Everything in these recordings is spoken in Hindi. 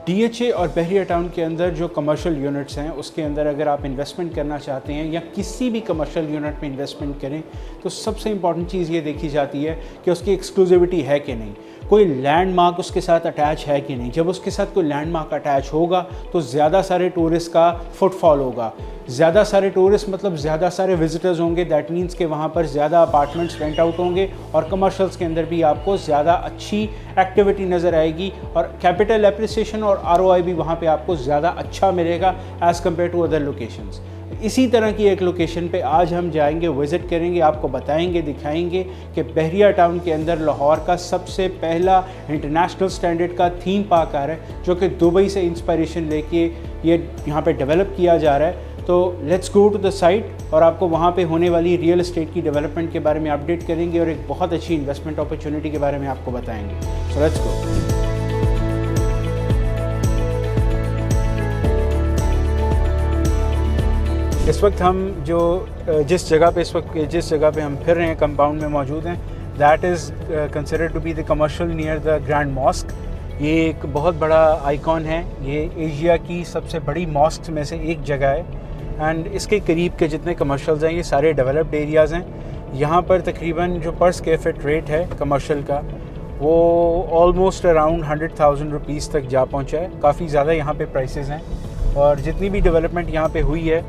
DHA और बहरिया टाउन के अंदर जो कमर्शियल यूनिट्स हैं उसके अंदर अगर आप इन्वेस्टमेंट करना चाहते हैं या किसी भी कमर्शियल यूनिट में इन्वेस्टमेंट करें तो सबसे इम्पॉर्टेंट चीज़ ये देखी जाती है कि उसकी एक्सक्लूसिविटी है कि नहीं, कोई लैंडमार्क उसके साथ अटैच है कि नहीं। जब उसके साथ कोई लैंडमार्क अटैच होगा तो ज़्यादा सारे टूरिस्ट का फुटफॉल होगा, ज़्यादा सारे टूरिस्ट मतलब ज़्यादा सारे विजिटर्स होंगे। दैट मीन्स कि वहाँ पर ज़्यादा अपार्टमेंट्स रेंट आउट होंगे और कमर्शियल्स के अंदर भी आपको ज़्यादा अच्छी एक्टिविटी नज़र आएगी और कैपिटल एप्रिसिएशन और ROI भी वहाँ पे आपको ज़्यादा अच्छा मिलेगा as compare to other locations. इसी तरह की एक लोकेशन पे आज हम जाएंगे, विज़िट करेंगे, आपको बताएंगे, दिखाएंगे कि बहरिया टाउन के अंदर लाहौर का सबसे पहला इंटरनेशनल स्टैंडर्ड का थीम पार्क आ रहा है जो कि दुबई से इंस्पिरेशन लेके ये यहाँ पे डेवलप किया जा रहा है। तो let's go to the site और आपको वहाँ पे होने वाली रियल एस्टेट की डेवलपमेंट के बारे में अपडेट करेंगे और एक बहुत अच्छी इन्वेस्टमेंट अपॉर्चुनिटी के बारे में आपको बताएंगे। So let's go. इस वक्त हम जिस जगह पे हम फिर रहे हैं कंपाउंड में मौजूद हैं, that is considered to be the commercial near the grand mosque. ये एक बहुत बड़ा आइकॉन है, ये एशिया की सबसे बड़ी मॉस्क में से एक जगह है एंड इसके करीब के जितने कमर्शियल्स हैं ये सारे डेवलप्ड एरियाज़ हैं। यहाँ पर तकरीबन जो पर स्क्वायर फीट रेट है कमर्शियल का वो ऑलमोस्ट अराउंड 100,000 रुपीज़ तक जा पहुँचा है। काफ़ी ज़्यादा यहाँ पे प्राइसेस हैं और जितनी भी डेवलपमेंट यहाँ पे हुई है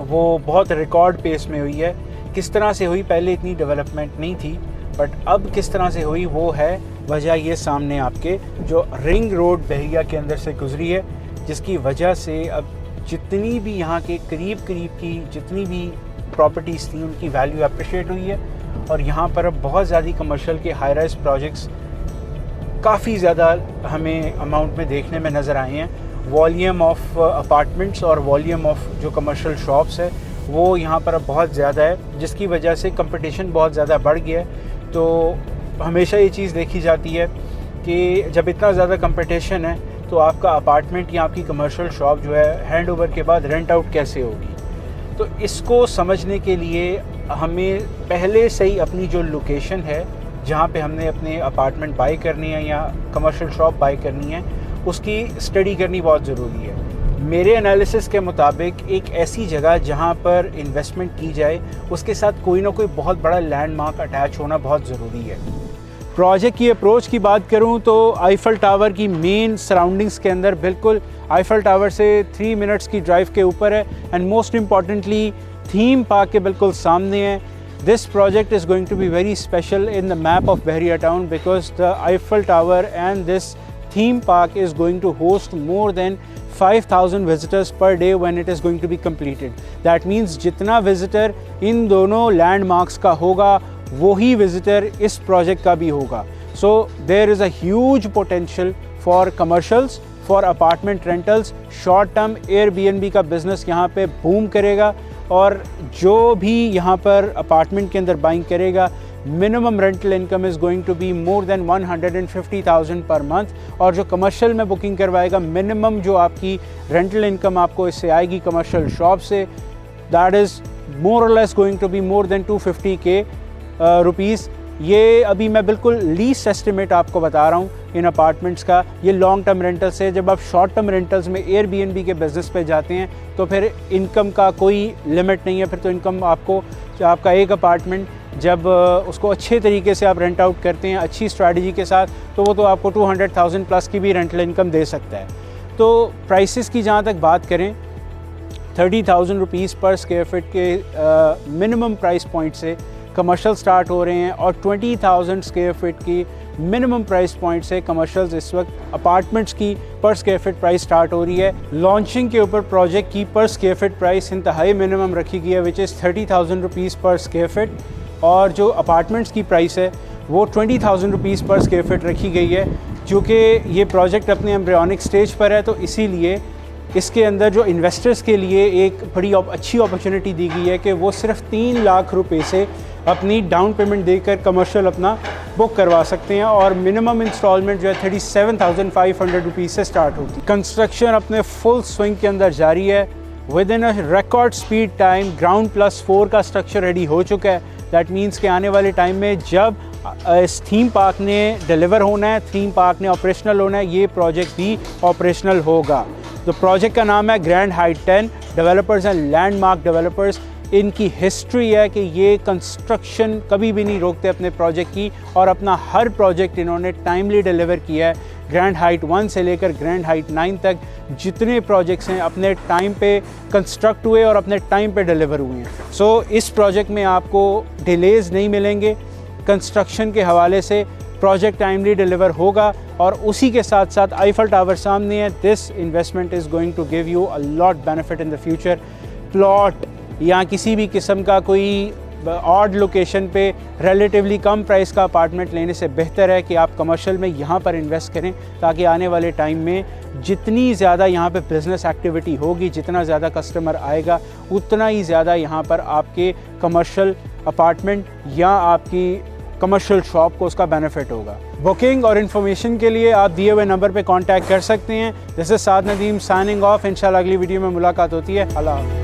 वो बहुत रिकॉर्ड पेस में हुई है। किस तरह से हुई, पहले इतनी डेवलपमेंट नहीं थी बट अब किस तरह से हुई वो है वजह ये सामने आपके जो रिंग रोड बहरिया के अंदर से गुजरी है, जिसकी वजह से अब जितनी भी यहाँ के करीब की जितनी भी प्रॉपर्टीज़ थी उनकी वैल्यू अप्रिशिएट हुई है और यहाँ पर अब बहुत ज़्यादा कमर्शियल के हाई राइज प्रोजेक्ट्स काफ़ी ज़्यादा हमें अमाउंट में देखने में नज़र आए हैं। वॉल्यूम ऑफ अपार्टमेंट्स और वॉल्यूम ऑफ जो कमर्शियल शॉप्स है वो यहाँ पर अब बहुत ज़्यादा है, जिसकी वजह से कंपटीशन बहुत ज़्यादा बढ़ गया है। तो हमेशा ये चीज़ देखी जाती है कि जब इतना ज़्यादा कंपटीशन है तो आपका अपार्टमेंट या आपकी कमर्शियल शॉप जो है हैंड ओवर के बाद रेंट आउट कैसे होगी। तो इसको समझने के लिए हमें पहले से ही अपनी जो लोकेशन है जहाँ पे हमने अपने अपार्टमेंट बाई करनी है या कमर्शियल शॉप बाई करनी है उसकी स्टडी करनी बहुत ज़रूरी है। मेरे एनालिसिस के मुताबिक एक ऐसी जगह जहाँ पर इन्वेस्टमेंट की जाए उसके साथ कोई ना कोई बहुत बड़ा लैंडमार्क अटैच होना बहुत ज़रूरी है। प्रोजेक्ट की अप्रोच की बात करूँ तो आईफल टावर की मेन सराउंडिंग्स के अंदर बिल्कुल आईफल टावर से 3 मिनट्स की ड्राइव के ऊपर है and most importantly theme park के बिल्कुल सामने है। This project is going to be very special in the map of Bahriya town because the Eiffel Tower and this theme park is going to host more than 5,000 visitors per day when it is going to be completed. That means जितना visitor इन दोनों landmarks का होगा वही visitor इस project का भी होगा. So there is a huge potential for commercials, for apartment rentals, short term Airbnb का business यहाँ पे boom करेगा और जो भी यहाँ पर अपार्टमेंट के अंदर बाइंग करेगा minimum rental income is going to be more than 150,000 per month और जो कमर्शियल में बुकिंग करवाएगा मिनिमम जो आपकी रेंटल इनकम आपको इससे आएगी कमर्शियल शॉप से that is more or less going to be more than 250K rupees. ये अभी मैं बिल्कुल लीस्ट एस्टिमेट आपको बता रहा हूँ इन अपार्टमेंट्स का। ये लॉन्ग टर्म रेंटल्स है। जब आप शॉर्ट टर्म रेंटल्स में एयरबीएनबी के बिज़नेस पे जाते हैं तो फिर इनकम का कोई लिमिट नहीं है। फिर तो इनकम आपका एक अपार्टमेंट जब उसको अच्छे तरीके से आप रेंट आउट करते हैं अच्छी स्ट्रैटेजी के साथ तो वो तो आपको 200,000 प्लस की भी रेंटल इनकम दे सकता है। तो प्राइसेस की जहाँ तक बात करें 30,000 रुपीज़ पर स्क्वायर फीट के मिनिमम प्राइस पॉइंट से कमर्शियल स्टार्ट हो रहे हैं और 20,000 स्क्वायर फीट की मिनिमम प्राइस पॉइंट से कमर्शियल्स इस वक्त अपार्टमेंट्स की पर स्क्वायर फीट प्राइस स्टार्ट हो रही है। लॉन्चिंग के ऊपर प्रोजेक्ट की पर स्क्वायर फीट प्राइस इंतहाई मिनिमम रखी गई है विच इज़ 30,000 रुपीज़ पर स्क्वायर फीट और जो अपार्टमेंट्स की प्राइस है वो 20,000 रुपीज़ पर स्क्वायर फीट रखी गई है। चूँकि ये प्रोजेक्ट अपने एम्ब्रियॉनिक स्टेज पर है तो इसीलिए इसके अंदर जो इन्वेस्टर्स के लिए एक बड़ी अच्छी अपॉर्चुनिटी दी गई है कि वो सिर्फ 3 लाख रुपए से अपनी डाउन पेमेंट देकर कमर्शियल अपना बुक करवा सकते हैं और मिनिमम इंस्टॉलमेंट जो है 37,500 रुपीज़ से स्टार्ट होती है। कंस्ट्रक्शन अपने फुल स्विंग के अंदर जारी है। With in a record speed time ground +4 का स्ट्रक्चर रेडी हो चुका है। दैट मीन्स कि आने वाले टाइम में जब इस थीम पार्क ने डिलीवर होना है, थीम पार्क ने ऑपरेशनल होना है, ये प्रोजेक्ट भी ऑपरेशनल होगा। तो प्रोजेक्ट का नाम है ग्रैंड हाइट 10। डेवलपर्स हैं लैंडमार्क डेवलपर्स। इनकी हिस्ट्री है कि ये कंस्ट्रक्शन कभी भी नहीं रोकते अपने प्रोजेक्ट की, और अपना हर प्रोजेक्ट इन्होंने टाइमली डिलीवर किया है। ग्रैंड हाइट 1 से लेकर ग्रैंड हाइट 9 तक जितने प्रोजेक्ट्स हैं अपने टाइम पे कंस्ट्रक्ट हुए और अपने टाइम पे डिलीवर हुए हैं। सो इस प्रोजेक्ट में आपको डिलेज़ नहीं मिलेंगे। कंस्ट्रक्शन के हवाले से प्रोजेक्ट टाइमली डिलीवर होगा, और उसी के साथ साथ आईफल टावर सामने है। This investment is going to give you a lot benefit in the future. Plot या किसी भी किस्म का कोई ऑड लोकेशन पे रिलेटिवली कम प्राइस का अपार्टमेंट लेने से बेहतर है कि आप कमर्शियल में यहाँ पर इन्वेस्ट करें, ताकि आने वाले टाइम में जितनी ज़्यादा यहाँ पे बिज़नेस एक्टिविटी होगी, जितना ज़्यादा कस्टमर आएगा, उतना ही ज़्यादा यहाँ पर आपके कमर्शियल अपार्टमेंट या आपकी कमर्शियल शॉप को उसका बेनिफिट होगा। बुकिंग और इन्फॉर्मेशन के लिए आप दिए हुए नंबर पे कांटेक्ट कर सकते हैं। This is Saad Nadeem signing off. इंशाल्लाह अगली वीडियो में मुलाकात होती है। अल्लाह।